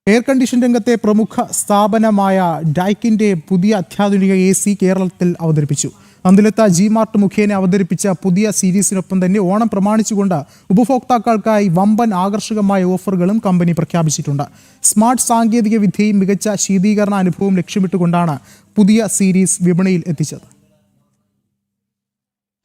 Air condition രംഗത്തെ പ്രമുഖ സ്ഥാപനമായ ഡൈക്കിന്റെ പുതിയ അത്യാധുനിക AC കേരളത്തിൽ അവതരിപ്പിച്ചു. നന്ദിലത്ത G-Mart മുഖേന അവതരിപ്പിച്ച പുതിയ സീരീസിനൊപ്പം തന്നെ ഓണം പ്രമാണിച്ചുകൊണ്ട് ഉപഭോക്താക്കൾക്കായി വമ്പൻ ആകർഷകമായ ഓഫറുകളും കമ്പനി പ്രഖ്യാപിച്ചിട്ടുണ്ട്. സ്മാർട്ട് സാങ്കേതിക വിദ്യയും മികച്ച ശീതീകരണ അനുഭവവും ലക്ഷ്യമിട്ടുകൊണ്ടാണ് പുതിയ സീരീസ് വിപണിയിൽ എത്തിച്ചത്.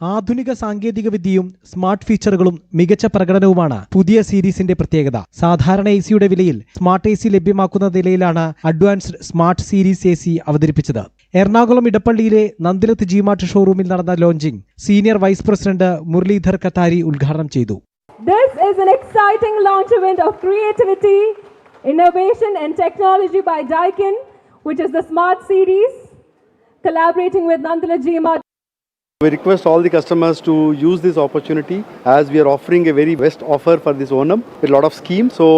ആധുനിക സാങ്കേതിക വിദ്യയും സ്മാർട്ട് ഫീച്ചറുകളും മികച്ച പ്രകടനവുമാണ് പുതിയ സീരീസിന്റെ പ്രത്യേകത. സാധാരണ AC-യുടെ വിലയിൽ സ്മാർട്ട് AC ലഭ്യമാക്കുന്ന നിലയിലാണ് അഡ്വാൻസ്ഡ് സ്മാർട്ട് സീരീസ് AC അവതരിപ്പിച്ചത്. എറണാകുളം ഇടപ്പള്ളിയിലെ നന്ദിലത്ത് G-Mart ഷോറൂമിൽ നടന്ന launching senior vice president Muralidhar Katari ഉദ്ഘാടനം ചെയ്തു. This is an exciting launch event of creativity, innovation and technology by Daikin, which is the Smart Series, collaborating with Nandila G-Mart. We request all the customers to use this opportunity as we are offering a very best offer for this Onam with a lot of schemes. So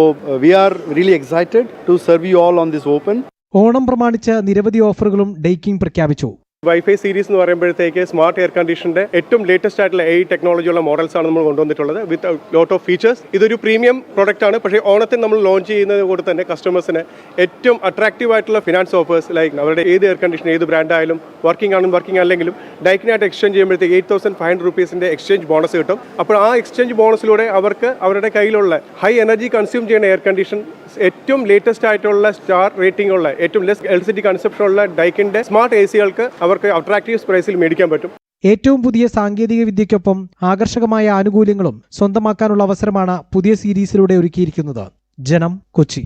we are really excited to serve you all on this open. Onam പ്രമാണിച്ച് നിരവധി ഓഫറുകളും Daikin പ്രഖ്യാപിച്ചു. Wifi series എന്ന് പറയുമ്പോഴത്തേക്ക് smart air കണ്ടീഷന്റെ ഏറ്റവും latest ആയിട്ടുള്ള AI ടെക്നോളജിയുള്ള models ആണ് നമ്മൾ കൊണ്ടുവന്നിട്ടുള്ളത് വിത്ത് ലോട്ട് ഓഫ് ഫീച്ചേഴ്സ്. ഇതൊരു പ്രീമിയം പ്രോഡക്റ്റ് ആണ്. പക്ഷേ ഓണത്തിന് നമ്മൾ ലോഞ്ച് ചെയ്യുന്നത് കൂടെ തന്നെ കസ്റ്റമേഴ്സിന് ഏറ്റവും അട്രാക്റ്റീവ് ആയിട്ടുള്ള ഫിനാൻസ് ഓഫേഴ്സ് ലൈക്ക് അവരുടെ ഏത് എയർ കണ്ടീഷൻ ഏത് ബ്രാൻഡായാലും വർക്കിംഗ് അല്ലെങ്കിലും ഡൈക്കിനായിട്ട് എക്സ്ചേഞ്ച് ചെയ്യുമ്പോഴത്തേക്ക് 8,500 rupees എക്സ്ചേഞ്ച് ബോണസ് കിട്ടും. അപ്പോൾ ആ എക്സ്ചേഞ്ച് ബോണസിലൂടെ അവർക്ക് അവരുടെ കയ്യിലുള്ള ഹൈ എനർജി കൺസ്യൂം ചെയ്യുന്ന എയർ കണ്ടീഷൻ ഏറ്റവും ലേറ്റസ്റ്റ് ആയിട്ടുള്ള സ്റ്റാർ റേറ്റിംഗ് ഉള്ള ഏറ്റവും ലെസ് LCD കൺസെപ്ഷൻ ഉള്ള ഡൈക്കിന്റെ സ്മാർട്ട് ACകൾക്ക് അവർക്ക് അട്രാക്റ്റീവ് പ്രൈസിൽ മേടിക്കാൻ പറ്റും. ഏറ്റവും പുതിയ സാങ്കേതിക വിദ്യയ്ക്കൊപ്പം ആകർഷകമായ ആനുകൂല്യങ്ങളും സ്വന്തമാക്കാനുള്ള അവസരമാണ് പുതിയ സീരീസിലൂടെ ഒരുക്കിയിരിക്കുന്നത്. ജനം, കൊച്ചി.